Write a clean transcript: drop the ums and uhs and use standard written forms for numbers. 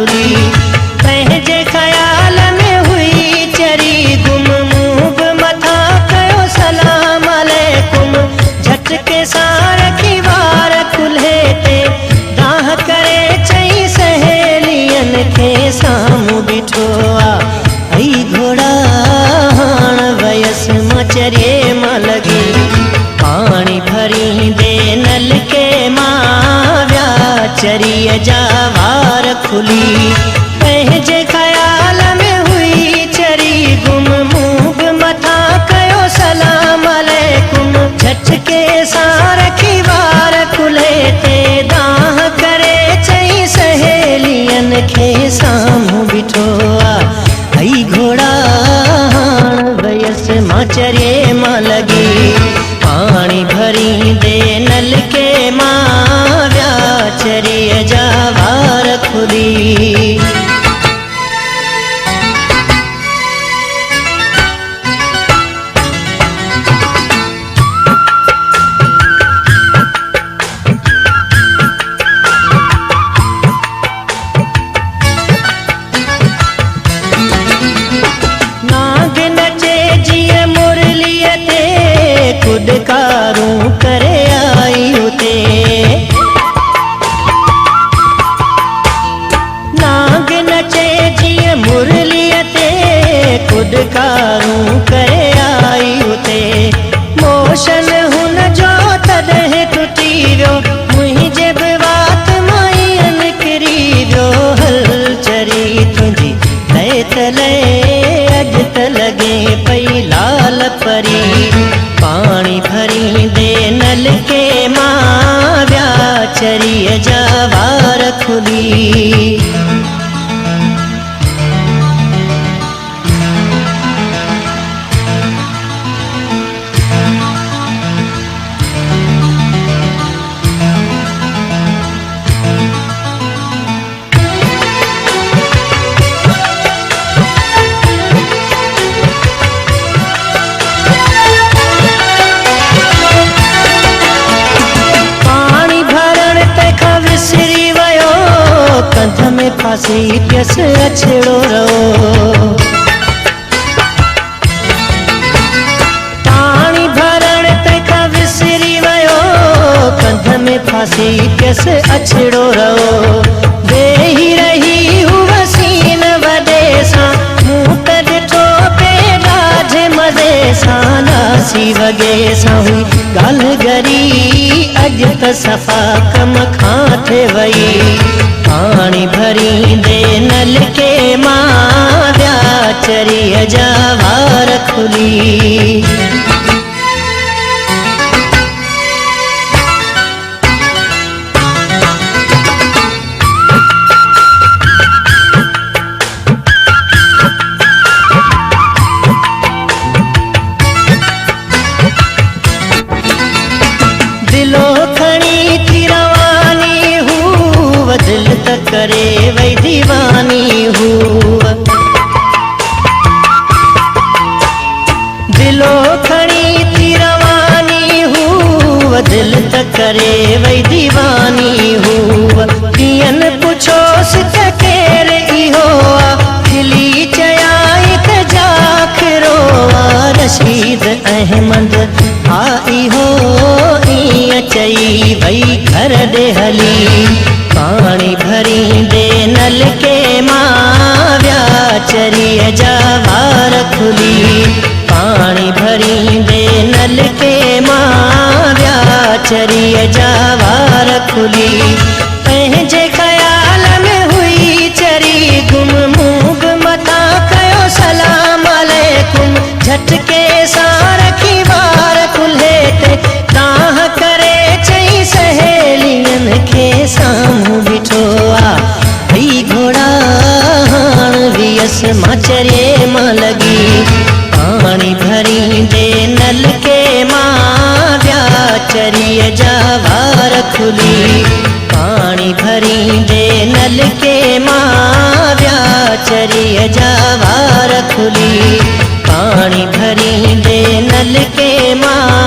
खुली। पंहिंजे ख़्याल में हुई चरी गुम, मुंह बि मथां कयो सलाम अलैकुम। झटके सां रखी वार कुल्हे ते, दाह करे चई सहेलियन खे साम्हूं बीठो आ। आई घोड़ा हाण वयसि मां चरिए मां लॻी, पाणी भरींदे नलके मां विया चरीअ जा वार खुली। पंहिंजे ख़्याल में हुई चरी गुम, मुंह बि मथां कयो सलाम अलैकुम। झटके सां रखी वार कुल्हे ते, दाह करे चई सहेलियन खे साम्हूं बीठो आ। आई घोड़ा हाण वयसि मां चरिए मां लॻी, पाणी भरींदे नलके मां विया चरीअ जा वार खुली। कुडकारूं करे आई उते, नाग नचे जीअं मुरलीअ ते, कुडकारूं करे आई उते। मोशन हुन जो तॾहिं टुटी वियो, मुंहिंजे बि वात मां ईअं निकिरी वियो। हल चरी तुंहिंजी लय त लय, अॼु त लॻे पई लाल परी। पाणी भरींदे नलके मां विया चरीअ जा वार खुली। कंध में फांसी पियसि अछड़ो रहो, पाणी भरण तंहिंखां विसरी वियो। कंध में फांसी पियसि अछड़ो रहो, वेही रही हूअ सीन वॾे सां, मूं त ॾिठो पे ॾाढे मज़े सां। नासी वॻे सां हुई ॻाल्हि गरी, अॼु त सफ़ा कम खां थे वई। पाणी भरींदे नलके मां विया चरीअ जा वार खुली। दिलो खणी थी रवानी हूअ, दिल त करे वई दीवानी हूअ। दिलो खणी थी रवानी हूअ, दिल त करे वई दीवानी हूअ। कीअं पुछोसि त केर इहो आ, खिली चयाई त जाखिरो आ। रशीद अहमद आ इहो, ईअं चई वई घर ॾे हली। पाणी भरींदे नलके मां विया चरीअ जा वार खुली। पाणी भरींदे नलके मां विया चरीअ जा वार खुली। पंहिंजे ख़्याल में हुई चरी गुम, मुंह बि मथां कयो सलाम अलैकुम। झटके सां रखी वार कुल्हे ते, दाह करे चई सहेलियन खे साम्हूं बीठो आ। आई घोड़ा हाण वियसि मां चरिए मां लॻी, पाणी भरींदे नलके मां विया चरीअ जा वार खुली। पाणी भरींदे नलके मां विया चरीअ जा वार खुली। पाणी भरींदे नलके मां